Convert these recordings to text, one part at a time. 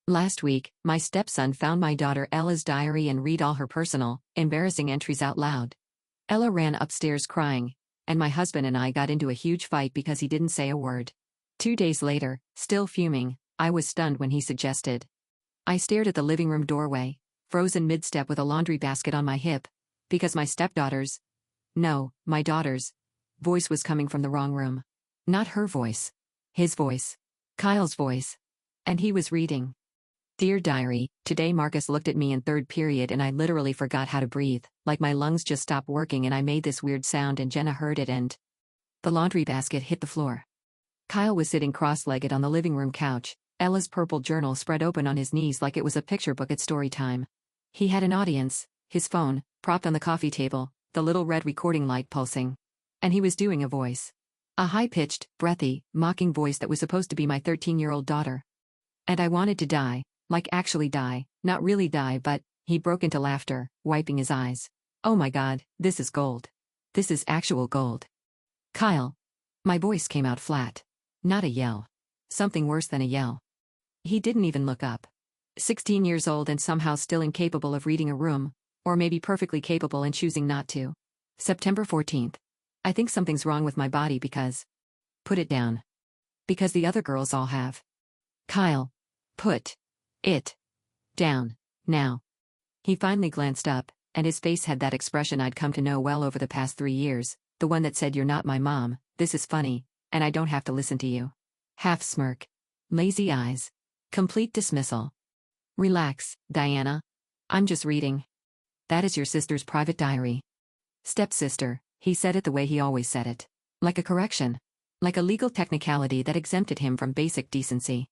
Last week, my stepson found my daughter Ela'S diary and read all her personal, embarrassing entries out loud. Ela ran upstairs crying, and my husband and I got into a huge fight because he didn't say a word. 2 days later, still fuming, I was stunned when he suggested. I stared at the living room doorway, frozen mid-step with a laundry basket on my hip, because my stepdaughter's, no, my daughter's, voice was coming from the wrong room. Not her voice. His voice. Kyle's voice. And he was reading. Dear Diary, today Marcus looked at me in third period and I literally forgot how to breathe, like my lungs just stopped working and I made this weird sound and Jenna heard it and the laundry basket hit the floor. Kyle was sitting cross-legged on the living room couch, Ela'S purple journal spread open on his knees like it was a picture book at story time. He had an audience, his phone, propped on the coffee table, the little red recording light pulsing. And he was doing a voice. A high-pitched, breathy, mocking voice that was supposed to be my 13-year-old daughter. And I wanted to die. Like actually die, not really die, but he broke into laughter, wiping his eyes. Oh my God, this is gold. This is actual gold. Kyle. My voice came out flat. Not a yell. Something worse than a yell. He didn't even look up. 16 years old and somehow still incapable of reading a room, or maybe perfectly capable and choosing not to. September 14th. I think something's wrong with my body because. Put it down. Because the other girls all have. Kyle. Put it down, now. He finally glanced up, and his face had that expression I'd come to know well over the past 3 years, the one that said you're not my mom, this is funny, and I don't have to listen to you. Half smirk. Lazy eyes. Complete dismissal. Relax, Diana. I'm just reading. That is your sister's private diary. Stepsister, he said it the way he always said it. Like a correction. Like a legal technicality that exempted him from basic decency.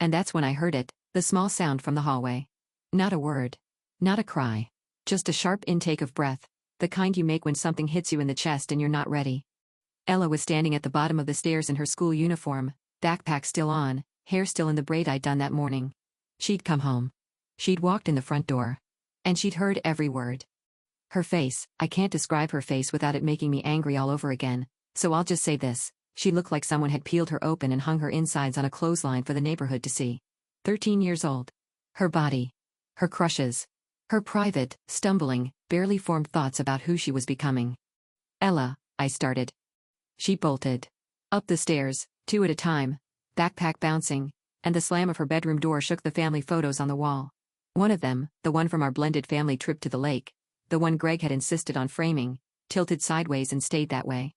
And that's when I heard it. The small sound from the hallway. Not a word. Not a cry. Just a sharp intake of breath, the kind you make when something hits you in the chest and you're not ready. Ela was standing at the bottom of the stairs in her school uniform, backpack still on, hair still in the braid I'd done that morning. She'd come home. She'd walked in the front door. And she'd heard every word. Her face, I can't describe her face without it making me angry all over again, so I'll just say this, she looked like someone had peeled her open and hung her insides on a clothesline for the neighborhood to see. 13 years old. Her body. Her crushes. Her private, stumbling, barely formed thoughts about who she was becoming. Ela, I started. She bolted. Up the stairs, 2 at a time, backpack bouncing, and the slam of her bedroom door shook the family photos on the wall. One of them, the one from our blended family trip to the lake, the one Greg had insisted on framing, tilted sideways and stayed that way.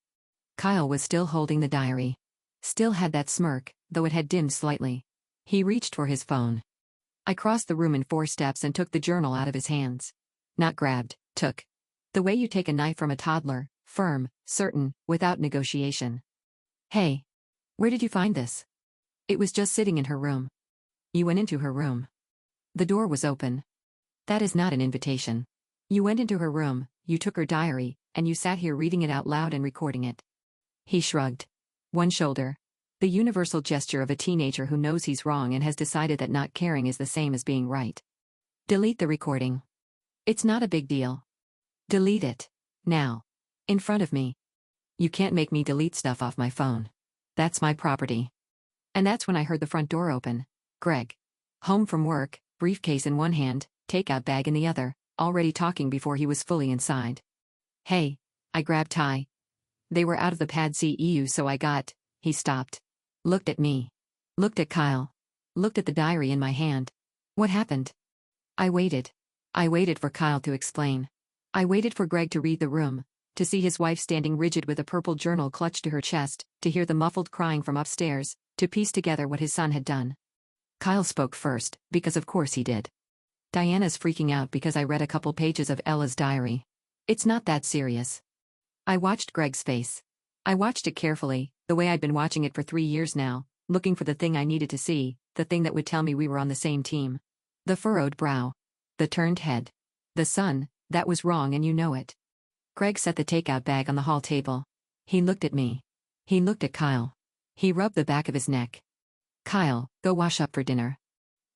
Kyle was still holding the diary. Still had that smirk, though it had dimmed slightly. He reached for his phone. I crossed the room in 4 steps and took the journal out of his hands. Not grabbed, took. The way you take a knife from a toddler, firm, certain, without negotiation. Hey. Where did you find this? It was just sitting in her room. You went into her room. The door was open. That is not an invitation. You went into her room, you took her diary, and you sat here reading it out loud and recording it. He shrugged. One shoulder. The universal gesture of a teenager who knows he's wrong and has decided that not caring is the same as being right. Delete the recording. It's not a big deal. Delete it. Now. In front of me. You can't make me delete stuff off my phone. That's my property. And that's when I heard the front door open. Greg. Home from work, briefcase in one hand, takeout bag in the other, already talking before he was fully inside. Hey. I grabbed Ty. They were out of the pad CEU so I got. He stopped. Looked at me. Looked at Kyle. Looked at the diary in my hand. What happened? I waited. I waited for Kyle to explain. I waited for Greg to read the room, to see his wife standing rigid with a purple journal clutched to her chest, to hear the muffled crying from upstairs, to piece together what his son had done. Kyle spoke first, because of course he did. Diana's freaking out because I read a couple pages of Ela'S diary. It's not that serious. I watched Greg's face. I watched it carefully, the way I'd been watching it for 3 years now, looking for the thing I needed to see, the thing that would tell me we were on the same team. The furrowed brow. The turned head. The son, that was wrong and you know it. Greg set the takeout bag on the hall table. He looked at me. He looked at Kyle. He rubbed the back of his neck. Kyle, go wash up for dinner.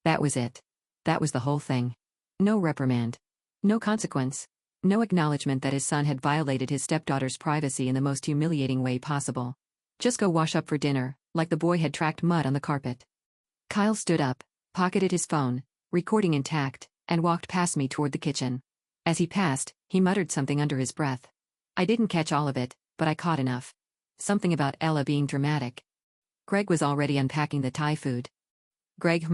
That was it. That was the whole thing. No reprimand. No consequence. No acknowledgement that his son had violated his stepdaughter's privacy in the most humiliating way possible. Just go wash up for dinner, like the boy had tracked mud on the carpet. Kyle stood up, pocketed his phone, recording intact, and walked past me toward the kitchen. As he passed, he muttered something under his breath. I didn't catch all of it, but I caught enough. Something about Ela being dramatic. Greg was already unpacking the Thai food. Greg,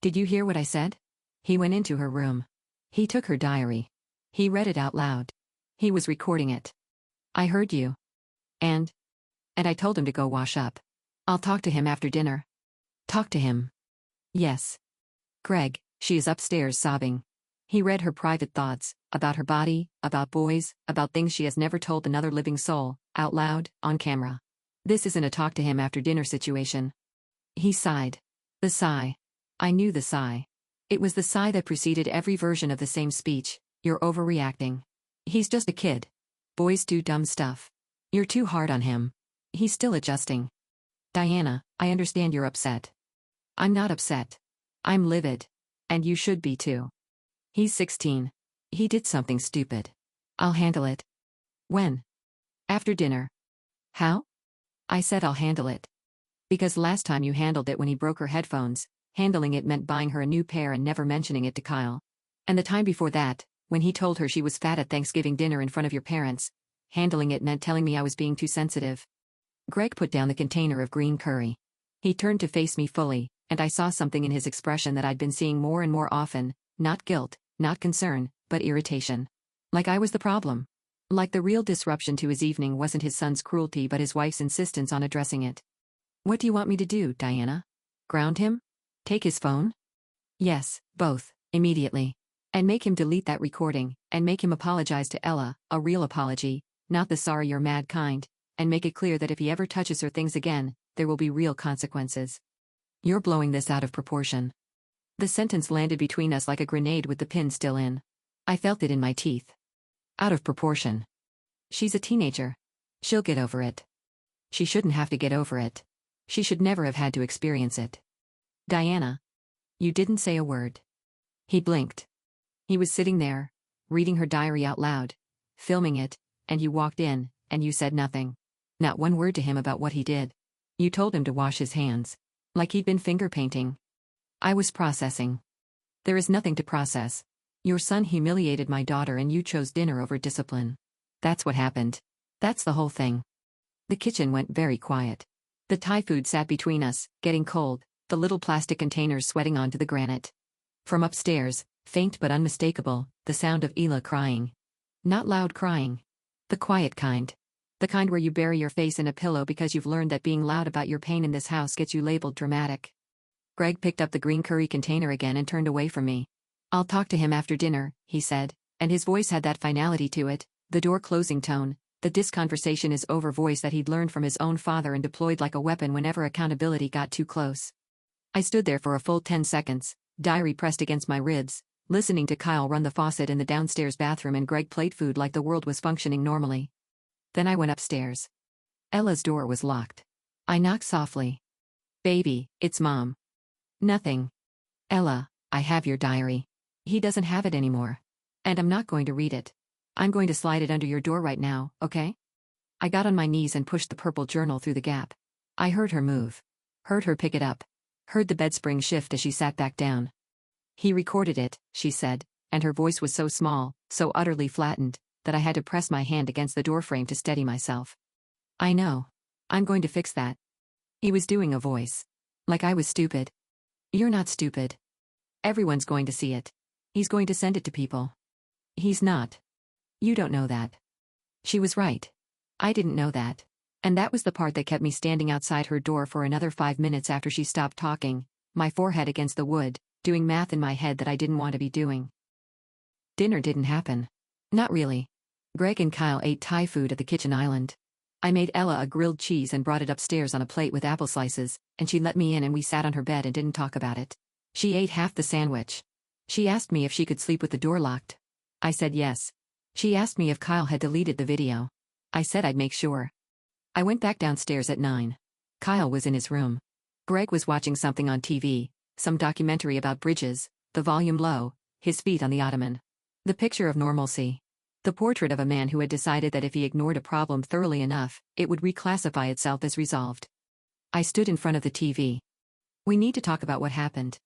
Did you hear what I said? He went into her room. He took her diary. He read it out loud. He was recording it. I heard you. And I told him to go wash up. I'll talk to him after dinner. Talk to him. Yes. Greg, she is upstairs sobbing. He read her private thoughts, about her body, about boys, about things she has never told another living soul, out loud, on camera. This isn't a talk to him after dinner situation. He sighed. The sigh. I knew the sigh. It was the sigh that preceded every version of the same speech. You're overreacting. He's just a kid. Boys do dumb stuff. You're too hard on him. He's still adjusting. Diana, I understand you're upset. I'm not upset. I'm livid. And you should be too. He's 16. He did something stupid. I'll handle it. When? After dinner. How? I said I'll handle it. Because last time you handled it when he broke her headphones, handling it meant buying her a new pair and never mentioning it to Kyle. And the time before that, when he told her she was fat at Thanksgiving dinner in front of your parents, handling it meant telling me I was being too sensitive. Greg put down the container of green curry. He turned to face me fully, and I saw something in his expression that I'd been seeing more and more often, not guilt, not concern, but irritation. Like I was the problem. Like the real disruption to his evening wasn't his son's cruelty but his wife's insistence on addressing it. What do you want me to do, Diana? Ground him? Take his phone? Yes, both, immediately. And make him delete that recording, and make him apologize to Ela, a real apology, not the sorry you're mad kind, and make it clear that if he ever touches her things again, there will be real consequences. You're blowing this out of proportion. The sentence landed between us like a grenade with the pin still in. I felt it in my teeth. Out of proportion. She's a teenager. She'll get over it. She shouldn't have to get over it. She should never have had to experience it. Diana. You didn't say a word. He blinked. He was sitting there, reading her diary out loud, filming it, and you walked in, and you said nothing. Not one word to him about what he did. You told him to wash his hands. Like he'd been finger painting. I was processing. There is nothing to process. Your son humiliated my daughter and you chose dinner over discipline. That's what happened. That's the whole thing. The kitchen went very quiet. The Thai food sat between us, getting cold, the little plastic containers sweating onto the granite. From upstairs, faint but unmistakable, the sound of Ela crying. Not loud crying. The quiet kind. The kind where you bury your face in a pillow because you've learned that being loud about your pain in this house gets you labeled dramatic. Greg picked up the green curry container again and turned away from me. I'll talk to him after dinner, he said, and his voice had that finality to it, the door closing tone, the "this conversation is over" voice that he'd learned from his own father and deployed like a weapon whenever accountability got too close. I stood there for a full 10 seconds, diary pressed against my ribs, listening to Kyle run the faucet in the downstairs bathroom and Greg plate food like the world was functioning normally. Then I went upstairs. Ela'S door was locked. I knocked softly. Baby, it's Mom. Nothing. Ela, I have your diary. He doesn't have it anymore. And I'm not going to read it. I'm going to slide it under your door right now, okay? I got on my knees and pushed the purple journal through the gap. I heard her move. Heard her pick it up. Heard the bed spring shift as she sat back down. He recorded it, she said, and her voice was so small, so utterly flattened, that I had to press my hand against the doorframe to steady myself. I know. I'm going to fix that. He was doing a voice. Like I was stupid. You're not stupid. Everyone's going to see it. He's going to send it to people. He's not. You don't know that. She was right. I didn't know that. And that was the part that kept me standing outside her door for another 5 minutes after she stopped talking, my forehead against the wood, doing math in my head that I didn't want to be doing. Dinner didn't happen. Not really. Greg and Kyle ate Thai food at the kitchen island. I made Ela a grilled cheese and brought it upstairs on a plate with apple slices, and she let me in and we sat on her bed and didn't talk about it. She ate half the sandwich. She asked me if she could sleep with the door locked. I said yes. She asked me if Kyle had deleted the video. I said I'd make sure. I went back downstairs at 9. Kyle was in his room. Greg was watching something on TV, some documentary about bridges, the volume low, his feet on the ottoman. The picture of normalcy. The portrait of a man who had decided that if he ignored a problem thoroughly enough, it would reclassify itself as resolved. I stood in front of the TV. We need to talk about what happened.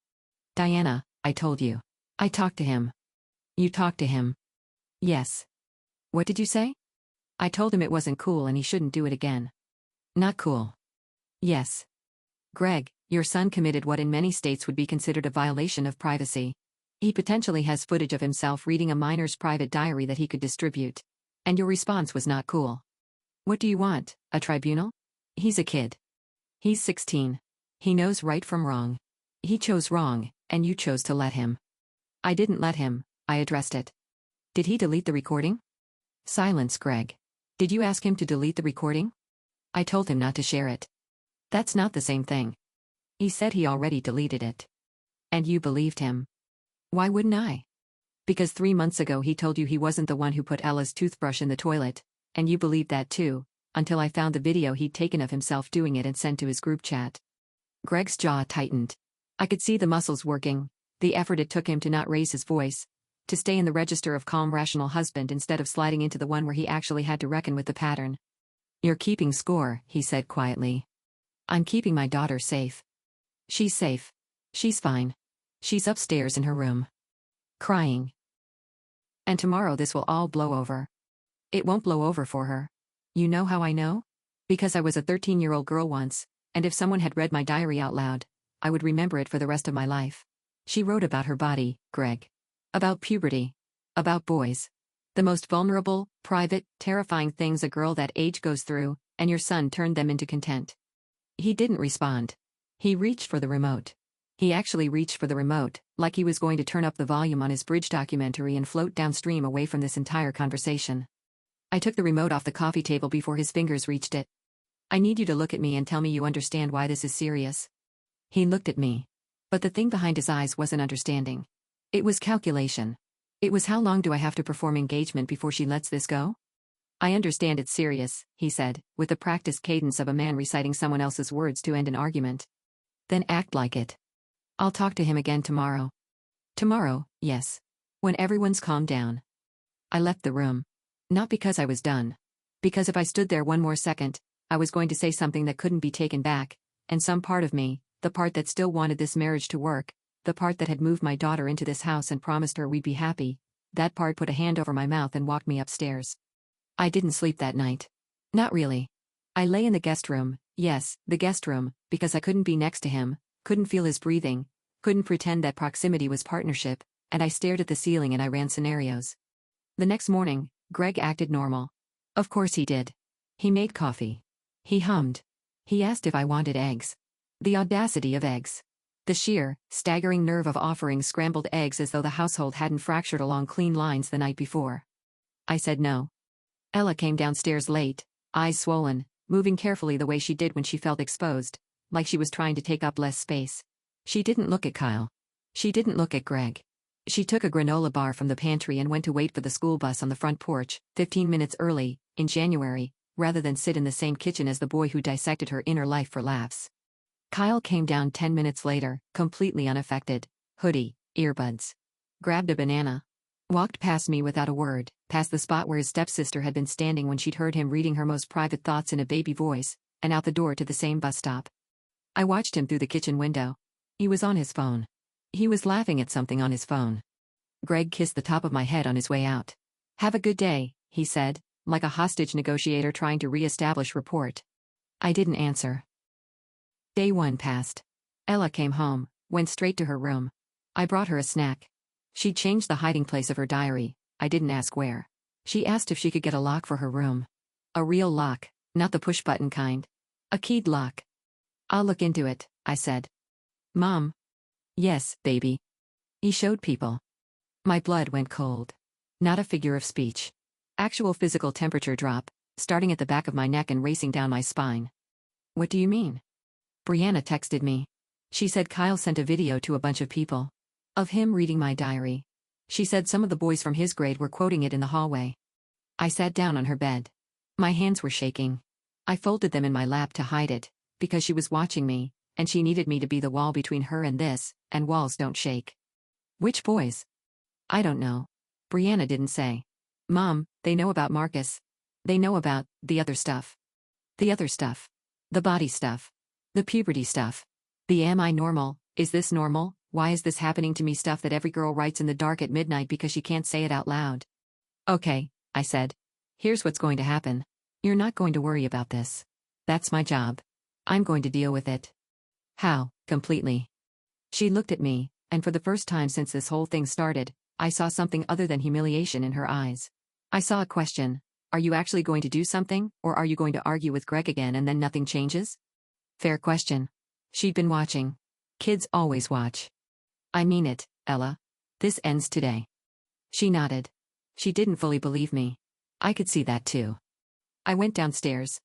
Diana, I told you. I talked to him. You talked to him? Yes. What did you say? I told him it wasn't cool and he shouldn't do it again. Not cool. Yes. Greg, your son committed what in many states would be considered a violation of privacy. He potentially has footage of himself reading a minor's private diary that he could distribute. And your response was not cool. What do you want, a tribunal? He's a kid. He's 16. He knows right from wrong. He chose wrong, and you chose to let him. I didn't let him, I addressed it. Did he delete the recording? Silence, Greg. Did you ask him to delete the recording? I told him not to share it. That's not the same thing. He said he already deleted it. And you believed him. Why wouldn't I? Because 3 months ago he told you he wasn't the one who put Ela'S toothbrush in the toilet, and you believed that too, until I found the video he'd taken of himself doing it and sent to his group chat. Greg's jaw tightened. I could see the muscles working, the effort it took him to not raise his voice, to stay in the register of calm rational husband instead of sliding into the one where he actually had to reckon with the pattern. You're keeping score, he said quietly. I'm keeping my daughter safe. She's safe. She's fine. She's upstairs in her room. Crying. And tomorrow this will all blow over. It won't blow over for her. You know how I know? Because I was a 13-year-old girl once, and if someone had read my diary out loud, I would remember it for the rest of my life. She wrote about her body, Greg. About puberty. About boys. The most vulnerable, private, terrifying things a girl that age goes through, and your son turned them into content. He didn't respond. He reached for the remote. He actually reached for the remote, like he was going to turn up the volume on his bridge documentary and float downstream away from this entire conversation. I took the remote off the coffee table before his fingers reached it. I need you to look at me and tell me you understand why this is serious. He looked at me. But the thing behind his eyes wasn't understanding. It was calculation. It was how long do I have to perform engagement before she lets this go? I understand it's serious, he said, with the practiced cadence of a man reciting someone else's words to end an argument. Then act like it. I'll talk to him again tomorrow. Tomorrow, yes. When everyone's calmed down. I left the room. Not because I was done. Because if I stood there one more second, I was going to say something that couldn't be taken back, and some part of me, the part that still wanted this marriage to work, the part that had moved my daughter into this house and promised her we'd be happy, that part put a hand over my mouth and walked me upstairs. I didn't sleep that night. Not really. I lay in the guest room, yes, the guest room, because I couldn't be next to him, couldn't feel his breathing, couldn't pretend that proximity was partnership, and I stared at the ceiling and I ran scenarios. The next morning, Greg acted normal. Of course he did. He made coffee. He hummed. He asked if I wanted eggs. The audacity of eggs. The sheer, staggering nerve of offering scrambled eggs as though the household hadn't fractured along clean lines the night before. I said no. Ela came downstairs late, eyes swollen, moving carefully the way she did when she felt exposed, like she was trying to take up less space. She didn't look at Kyle. She didn't look at Greg. She took a granola bar from the pantry and went to wait for the school bus on the front porch, 15 minutes early, in January, rather than sit in the same kitchen as the boy who dissected her inner life for laughs. Kyle came down 10 minutes later, completely unaffected, hoodie, earbuds. Grabbed a banana. Walked past me without a word, past the spot where his stepsister had been standing when she'd heard him reading her most private thoughts in a baby voice, and out the door to the same bus stop. I watched him through the kitchen window. He was on his phone. He was laughing at something on his phone. Greg kissed the top of my head on his way out. Have a good day, he said, like a hostage negotiator trying to re-establish rapport. I didn't answer. Day 1 passed. Ela came home, went straight to her room. I brought her a snack. She changed the hiding place of her diary. I didn't ask where. She asked if she could get a lock for her room. A real lock, not the push-button kind. A keyed lock. I'll look into it, I said. Mom. Yes, baby. He showed people. My blood went cold. Not a figure of speech. Actual physical temperature drop, starting at the back of my neck and racing down my spine. What do you mean? Brianna texted me. She said Kyle sent a video to a bunch of people. Of him reading my diary. She said some of the boys from his grade were quoting it in the hallway. I sat down on her bed. My hands were shaking. I folded them in my lap to hide it, because she was watching me, and she needed me to be the wall between her and this, and walls don't shake. Which boys? I don't know. Brianna didn't say. Mom, they know about Marcus. They know about the other stuff. The other stuff. The body stuff. The puberty stuff. The am I normal, is this normal, why is this happening to me stuff that every girl writes in the dark at midnight because she can't say it out loud. Okay, I said. Here's what's going to happen. You're not going to worry about this. That's my job. I'm going to deal with it. How, completely. She looked at me, and for the first time since this whole thing started, I saw something other than humiliation in her eyes. I saw a question. Are you actually going to do something, or are you going to argue with Greg again and then nothing changes? Fair question. She'd been watching. Kids always watch. I mean it, Ella. This ends today. She nodded. She didn't fully believe me. I could see that too. I went downstairs.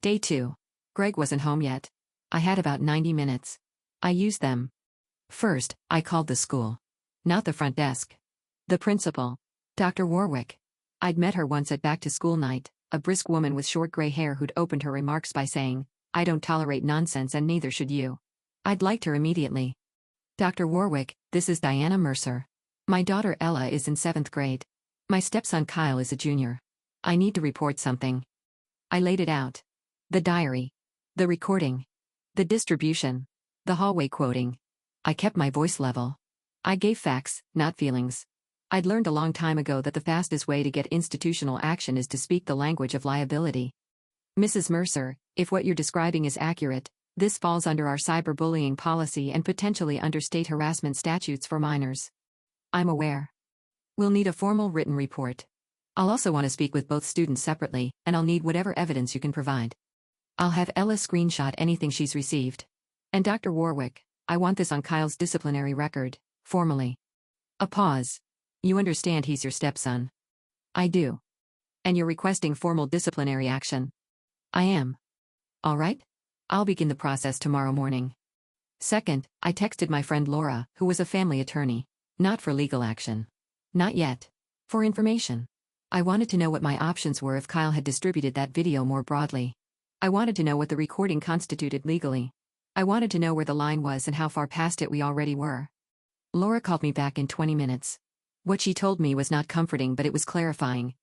Day 2. Greg wasn't home yet. I had about 90 minutes. I used them. First, I called the school. Not the front desk. The principal. Dr. Warwick. I'd met her once at back-to-school night, a brisk woman with short gray hair who'd opened her remarks by saying, I don't tolerate nonsense and neither should you. I'd liked her immediately. Dr. Warwick, this is Diana Mercer. My daughter Ella is in 7th grade. My stepson Kyle is a junior. I need to report something. I laid it out. The diary. The recording. The distribution. The hallway quoting. I kept my voice level. I gave facts, not feelings. I'd learned a long time ago that the fastest way to get institutional action is to speak the language of liability. Mrs. Mercer, if what you're describing is accurate, this falls under our cyberbullying policy and potentially under state harassment statutes for minors. I'm aware. We'll need a formal written report. I'll also want to speak with both students separately, and I'll need whatever evidence you can provide. I'll have Ella screenshot anything she's received. And Dr. Warwick, I want this on Kyle's disciplinary record, formally. A pause. You understand he's your stepson? I do. And you're requesting formal disciplinary action? I am. All right? I'll begin the process tomorrow morning. Second, I texted my friend Laura, who was a family attorney. Not for legal action. Not yet. For information. I wanted to know what my options were if Kyle had distributed that video more broadly. I wanted to know what the recording constituted legally. I wanted to know where the line was and how far past it we already were. Laura called me back in 20 minutes. What she told me was not comforting, but it was clarifying.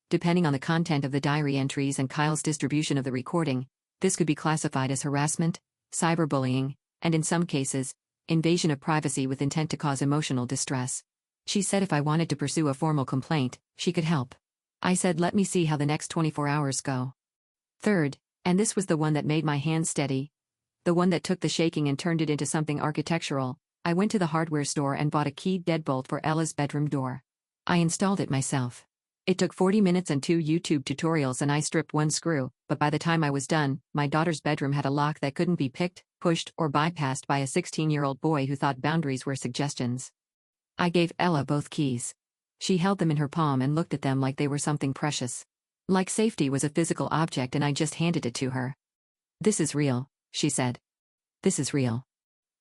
Depending on the content of the diary entries and Kyle's distribution of the recording, this could be classified as harassment, cyberbullying, and in some cases, invasion of privacy with intent to cause emotional distress. She said if I wanted to pursue a formal complaint, she could help. I said let me see how the next 24 hours go. Third, and this was the one that made my hands steady, the one that took the shaking and turned it into something architectural, I went to the hardware store and bought a keyed deadbolt for Ella's bedroom door. I installed it myself. It took 40 minutes and 2 YouTube tutorials and I stripped one screw, but by the time I was done, my daughter's bedroom had a lock that couldn't be picked, pushed, or bypassed by a 16-year-old boy who thought boundaries were suggestions. I gave Ella both keys. She held them in her palm and looked at them like they were something precious. Like safety was a physical object and I just handed it to her. This is real, she said. This is real.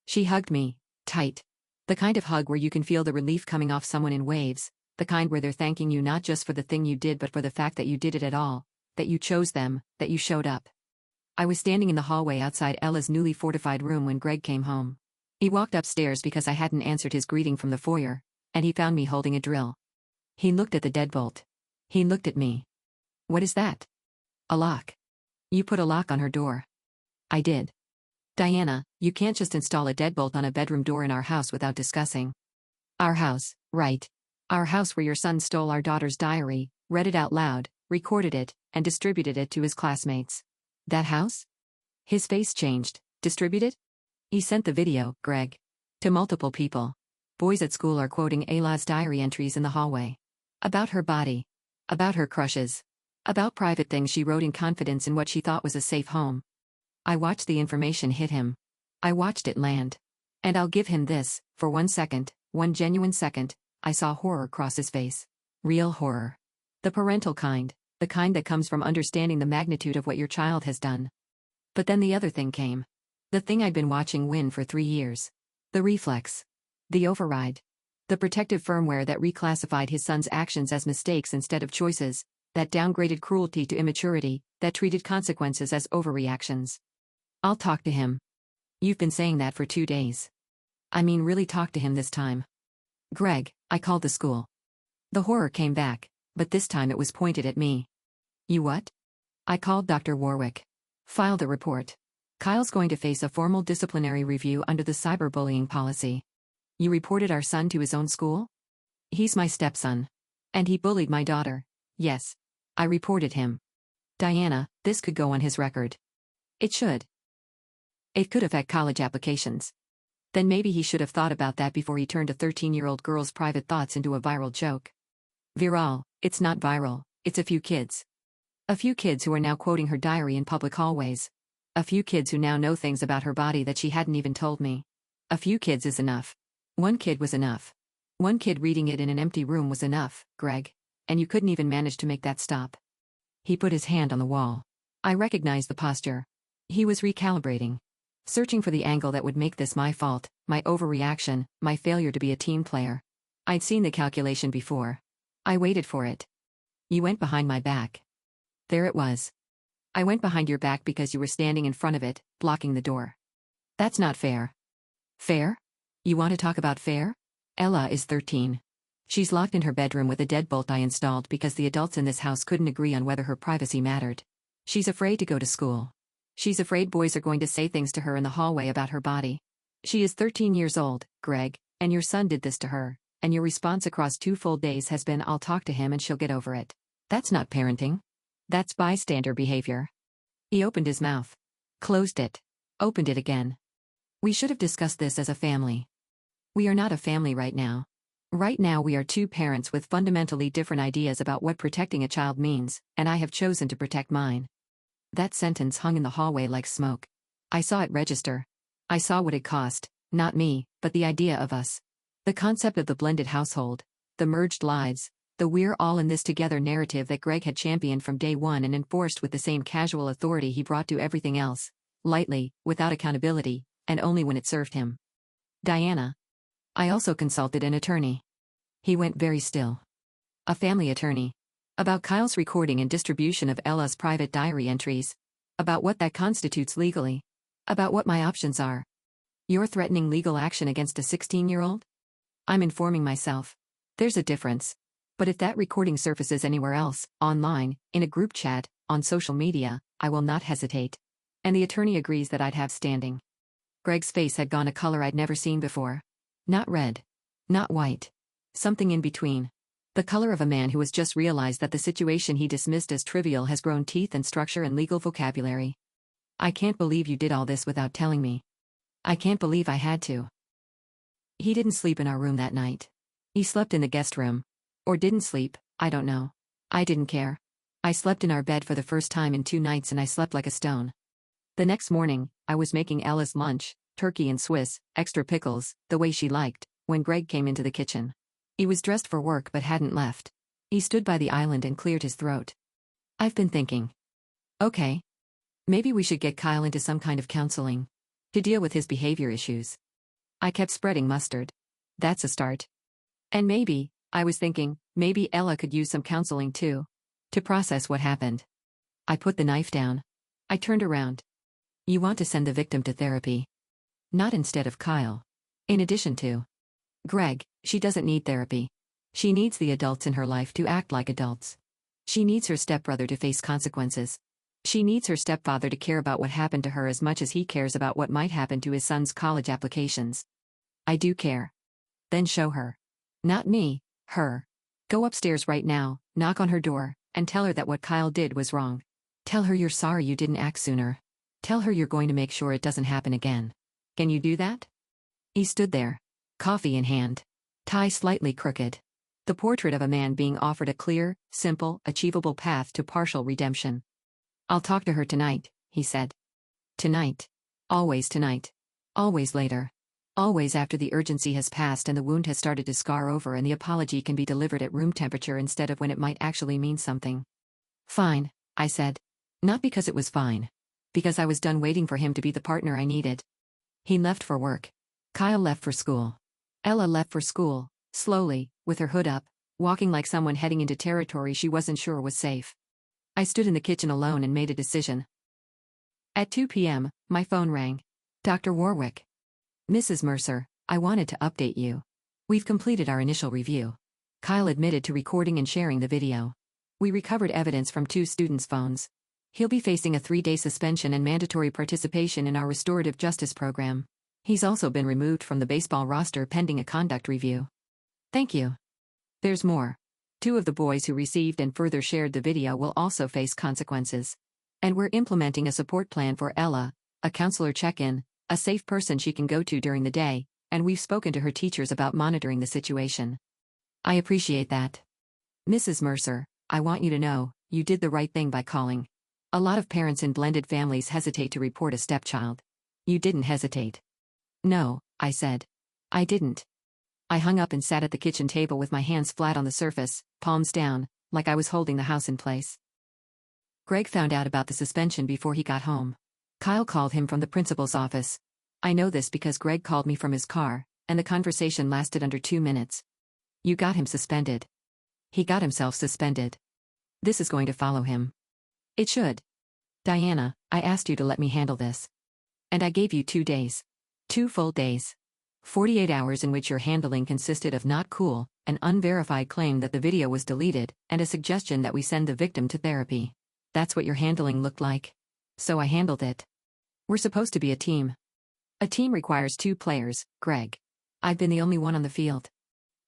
She hugged me. Tight. The kind of hug where you can feel the relief coming off someone in waves, the kind where they're thanking you not just for the thing you did but for the fact that you did it at all, that you chose them, that you showed up. I was standing in the hallway outside Ella's newly fortified room when Greg came home. He walked upstairs because I hadn't answered his greeting from the foyer, and he found me holding a drill. He looked at the deadbolt. He looked at me. What is that? A lock. You put a lock on her door. I did. Diana, you can't just install a deadbolt on a bedroom door in our house without discussing. Our house, right. Our house where your son stole our daughter's diary, read it out loud, recorded it, and distributed it to his classmates. That house? His face changed. Distributed? He sent the video, Greg. To multiple people. Boys at school are quoting Ela'S diary entries in the hallway. About her body. About her crushes. About private things she wrote in confidence in what she thought was a safe home. I watched the information hit him. I watched it land. And I'll give him this, for 1 second, one genuine second, I saw horror cross his face. Real horror. The parental kind, the kind that comes from understanding the magnitude of what your child has done. But then the other thing came. The thing I'd been watching win for 3 years. The reflex. The override. The protective firmware that reclassified his son's actions as mistakes instead of choices, that downgraded cruelty to immaturity, that treated consequences as overreactions. I'll talk to him. You've been saying that for 2 days. I mean really talk to him this time. Greg, I called the school. The horror came back, but this time it was pointed at me. You what? I called Dr. Warwick. Filed a report. Kyle's going to face a formal disciplinary review under the cyberbullying policy. You reported our son to his own school? He's my stepson. And he bullied my daughter. Yes. I reported him. Diana, this could go on his record. It should. It could affect college applications. Then maybe he should have thought about that before he turned a 13-year-old girl's private thoughts into a viral joke. Viral, it's not viral, it's a few kids. A few kids who are now quoting her diary in public hallways. A few kids who now know things about her body that she hadn't even told me. A few kids is enough. One kid was enough. One kid reading it in an empty room was enough, Greg. And you couldn't even manage to make that stop. He put his hand on the wall. I recognized the posture. He was recalibrating. Searching for the angle that would make this my fault, my overreaction, my failure to be a team player. I'd seen the calculation before. I waited for it. You went behind my back. There it was. I went behind your back because you were standing in front of it, blocking the door. That's not fair. Fair? You want to talk about fair? Ella is 13. She's locked in her bedroom with a deadbolt I installed because the adults in this house couldn't agree on whether her privacy mattered. She's afraid to go to school. She's afraid boys are going to say things to her in the hallway about her body. She is 13 years old, Greg, and your son did this to her, and your response across 2 full days has been I'll talk to him and she'll get over it. That's not parenting. That's bystander behavior. He opened his mouth. Closed it. Opened it again. We should have discussed this as a family. We are not a family right now. Right now we are 2 parents with fundamentally different ideas about what protecting a child means, and I have chosen to protect mine. That sentence hung in the hallway like smoke. I saw it register. I saw what it cost, not me, but the idea of us. The concept of the blended household, the merged lives, the we're all in this together narrative that Greg had championed from day one and enforced with the same casual authority he brought to everything else, lightly, without accountability, and only when it served him. Diana. I also consulted an attorney. He went very still. A family attorney. About Kyle's recording and distribution of Ela'S private diary entries. About what that constitutes legally. About what my options are. You're threatening legal action against a 16-year-old? I'm informing myself. There's a difference. But if that recording surfaces anywhere else, online, in a group chat, on social media, I will not hesitate. And the attorney agrees that I'd have standing. Greg's face had gone a color I'd never seen before. Not red. Not white. Something in between. The color of a man who has just realized that the situation he dismissed as trivial has grown teeth and structure and legal vocabulary. I can't believe you did all this without telling me. I can't believe I had to. He didn't sleep in our room that night. He slept in the guest room. Or didn't sleep, I don't know. I didn't care. I slept in our bed for the first time in 2 nights and I slept like a stone. The next morning, I was making Ela'S lunch, turkey and Swiss, extra pickles, the way she liked, when Greg came into the kitchen. He was dressed for work but hadn't left. He stood by the island and cleared his throat. I've been thinking. Okay. Maybe we should get Kyle into some kind of counseling. To deal with his behavior issues. I kept spreading mustard. That's a start. And maybe, I was thinking, maybe Ella could use some counseling too. To process what happened. I put the knife down. I turned around. You want to send the victim to therapy. Not instead of Kyle. In addition to. Greg, she doesn't need therapy. She needs the adults in her life to act like adults. She needs her stepbrother to face consequences. She needs her stepfather to care about what happened to her as much as he cares about what might happen to his son's college applications. I do care. Then show her. Not me, her. Go upstairs right now, knock on her door, and tell her that what Kyle did was wrong. Tell her you're sorry you didn't act sooner. Tell her you're going to make sure it doesn't happen again. Can you do that? He stood there. Coffee in hand. Tie slightly crooked. The portrait of a man being offered a clear, simple, achievable path to partial redemption. I'll talk to her tonight, he said. Tonight. Always tonight. Always later. Always after the urgency has passed and the wound has started to scar over and the apology can be delivered at room temperature instead of when it might actually mean something. Fine, I said. Not because it was fine. Because I was done waiting for him to be the partner I needed. He left for work. Kyle left for school. Ella left for school, slowly, with her hood up, walking like someone heading into territory she wasn't sure was safe. I stood in the kitchen alone and made a decision. At 2 p.m., my phone rang. Dr. Warwick. Mrs. Mercer, I wanted to update you. We've completed our initial review. Kyle admitted to recording and sharing the video. We recovered evidence from 2 students' phones. He'll be facing a 3-day suspension and mandatory participation in our restorative justice program. He's also been removed from the baseball roster pending a conduct review. Thank you. There's more. 2 of the boys who received and further shared the video will also face consequences. And we're implementing a support plan for Ela, a counselor check-in, a safe person she can go to during the day, and we've spoken to her teachers about monitoring the situation. I appreciate that. Mrs. Mercer, I want you to know, you did the right thing by calling. A lot of parents in blended families hesitate to report a stepchild. You didn't hesitate. No, I said. I didn't. I hung up and sat at the kitchen table with my hands flat on the surface, palms down, like I was holding the house in place. Greg found out about the suspension before he got home. Kyle called him from the principal's office. I know this because Greg called me from his car, and the conversation lasted under 2 minutes. You got him suspended. He got himself suspended. This is going to follow him. It should. Diana, I asked you to let me handle this. And I gave you 2 days. 2 full days. 48 hours in which your handling consisted of not cool, an unverified claim that the video was deleted, and a suggestion that we send the victim to therapy. That's what your handling looked like. So I handled it. We're supposed to be a team. A team requires 2 players, Greg. I've been the only one on the field.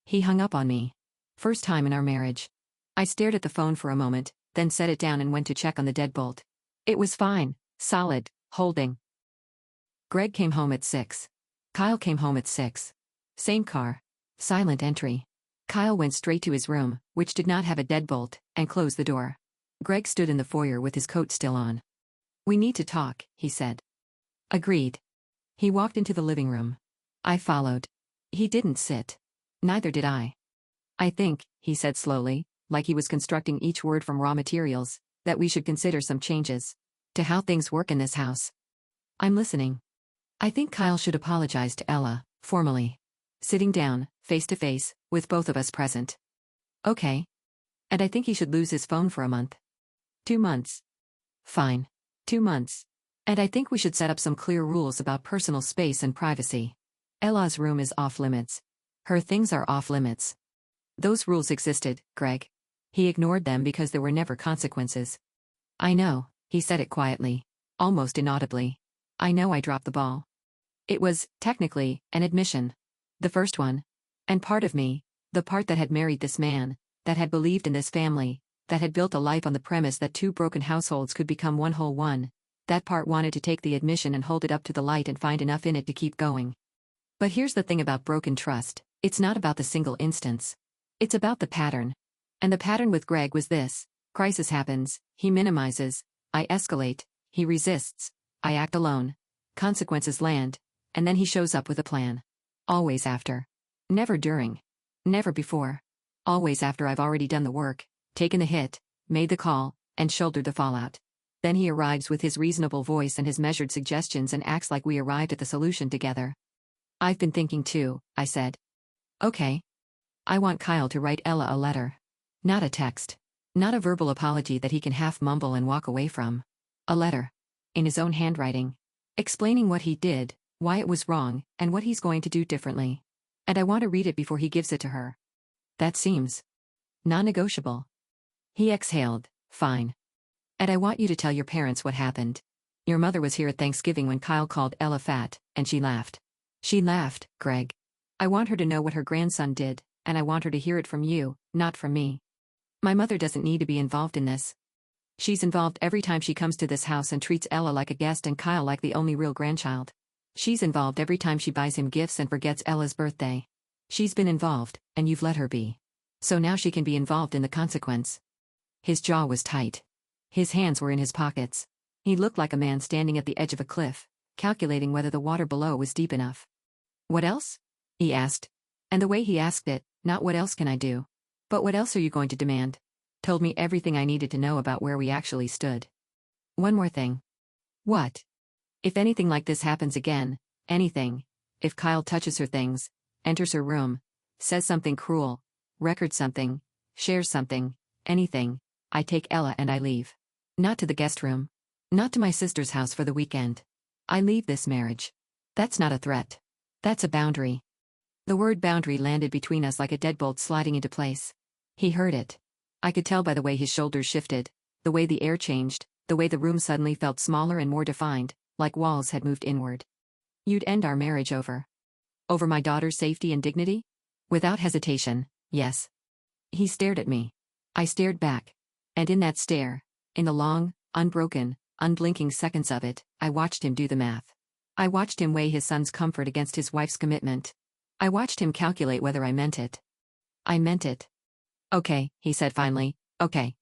He hung up on me. First time in our marriage. I stared at the phone for a moment, then set it down and went to check on the deadbolt. It was fine, solid, holding. Greg came home at 6. Kyle came home at 6. Same car. Silent entry. Kyle went straight to his room, which did not have a deadbolt, and closed the door. Greg stood in the foyer with his coat still on. We need to talk, he said. Agreed. He walked into the living room. I followed. He didn't sit. Neither did I. I think, he said slowly, like he was constructing each word from raw materials, that we should consider some changes to how things work in this house. I'm listening. I think Kyle should apologize to Ela, formally. Sitting down, face to face, with both of us present. Okay. And I think he should lose his phone for a month. 2 months. Fine. 2 months. And I think we should set up some clear rules about personal space and privacy. Ela'S room is off limits. Her things are off limits. Those rules existed, Greg. He ignored them because there were never consequences. I know, he said it quietly, almost inaudibly. I know I dropped the ball. It was, technically, an admission. The first one. And part of me, the part that had married this man, that had believed in this family, that had built a life on the premise that 2 broken households could become one whole one, that part wanted to take the admission and hold it up to the light and find enough in it to keep going. But here's the thing about broken trust, it's not about the single instance. It's about the pattern. And the pattern with Greg was this: crisis happens, he minimizes, I escalate, he resists, I act alone, consequences land, and then he shows up with a plan. Always after. Never during. Never before. Always after I've already done the work, taken the hit, made the call, and shouldered the fallout. Then he arrives with his reasonable voice and his measured suggestions and acts like we arrived at the solution together. I've been thinking too, I said. Okay. I want Kyle to write Ela a letter. Not a text. Not a verbal apology that he can half mumble and walk away from. A letter. In his own handwriting. Explaining what he did, why it was wrong, and what he's going to do differently. And I want to read it before he gives it to her. That seems non-negotiable. He exhaled. Fine. And I want you to tell your parents what happened. Your mother was here at Thanksgiving when Kyle called Ela fat, and she laughed. She laughed, Greg. I want her to know what her grandson did, and I want her to hear it from you, not from me. My mother doesn't need to be involved in this. She's involved every time she comes to this house and treats Ela like a guest and Kyle like the only real grandchild. She's involved every time she buys him gifts and forgets Ela's birthday. She's been involved, and you've let her be. So now she can be involved in the consequence. His jaw was tight. His hands were in his pockets. He looked like a man standing at the edge of a cliff, calculating whether the water below was deep enough. What else? He asked. And the way he asked it, not what else can I do? But what else are you going to demand? Told me everything I needed to know about where we actually stood. One more thing. What? If anything like this happens again, anything, if Kyle touches her things, enters her room, says something cruel, records something, shares something, anything, I take Ela and I leave. Not to the guest room. Not to my sister's house for the weekend. I leave this marriage. That's not a threat. That's a boundary. The word boundary landed between us like a deadbolt sliding into place. He heard it. I could tell by the way his shoulders shifted, the way the air changed, The way the room suddenly felt smaller and more defined, like walls had moved inward. You'd end our marriage over my daughter's safety and dignity? Without hesitation, yes. He stared at me. I stared back. And in that stare, in the long, unbroken, unblinking seconds of it, I watched him do the math. I watched him weigh his son's comfort against his wife's commitment. I watched him calculate whether I meant it. I meant it. Okay, he said finally, okay.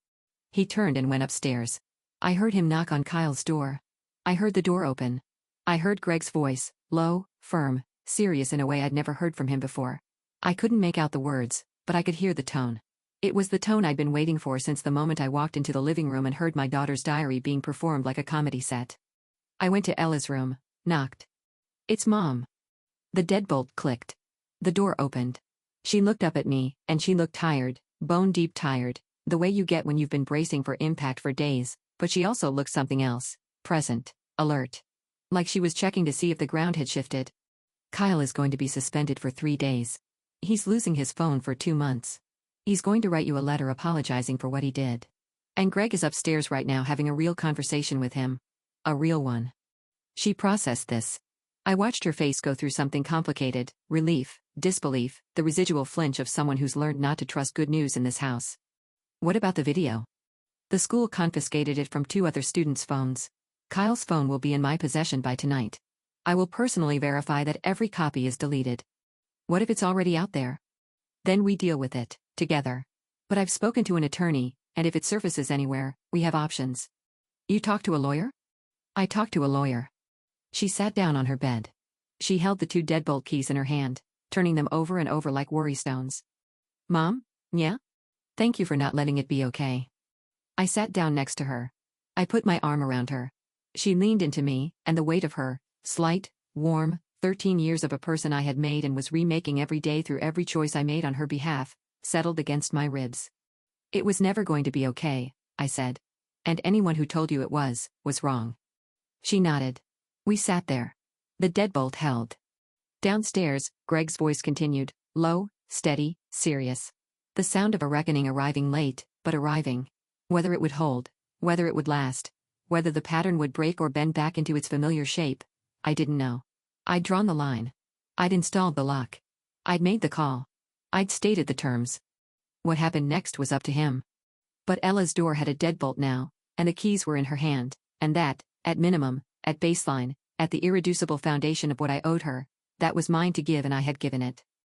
He turned and went upstairs. I heard him knock on Kyle's door. I heard the door open. I heard Greg's voice, low, firm, serious in a way I'd never heard from him before. I couldn't make out the words, but I could hear the tone. It was the tone I'd been waiting for since the moment I walked into the living room and heard my daughter's diary being performed like a comedy set. I went to Ela'S room, knocked. It's Mom. The deadbolt clicked. The door opened. She looked up at me, and she looked tired, bone-deep tired, the way you get when you've been bracing for impact for days, but she also looked something else, present, alert. Like she was checking to see if the ground had shifted. Kyle is going to be suspended for 3 days. He's losing his phone for 2 months. He's going to write you a letter apologizing for what he did. And Greg is upstairs right now having a real conversation with him. A real one. She processed this. I watched her face go through something complicated, relief, disbelief, the residual flinch of someone who's learned not to trust good news in this house. What about the video? The school confiscated it from 2 other students' phones. Kyle's phone will be in my possession by tonight. I will personally verify that every copy is deleted. What if it's already out there? Then we deal with it, together. But I've spoken to an attorney, and if it surfaces anywhere, we have options. You talked to a lawyer? I talked to a lawyer. She sat down on her bed. She held the 2 deadbolt keys in her hand, turning them over and over like worry stones. Mom? Yeah? Thank you for not letting it be okay. I sat down next to her. I put my arm around her. She leaned into me, and the weight of her, slight, warm, 13 years of a person I had made and was remaking every day through every choice I made on her behalf, settled against my ribs. It was never going to be okay, I said. And anyone who told you it was wrong. She nodded. We sat there. The deadbolt held. Downstairs, Greg's voice continued, low, steady, serious. The sound of a reckoning arriving late, but arriving. Whether it would hold, whether it would last, whether the pattern would break or bend back into its familiar shape, I didn't know. I'd drawn the line. I'd installed the lock. I'd made the call. I'd stated the terms. What happened next was up to him. But Ela'S door had a deadbolt now, and the keys were in her hand, and that, at minimum, at baseline, at the irreducible foundation of what I owed her, that was mine to give and I had given it.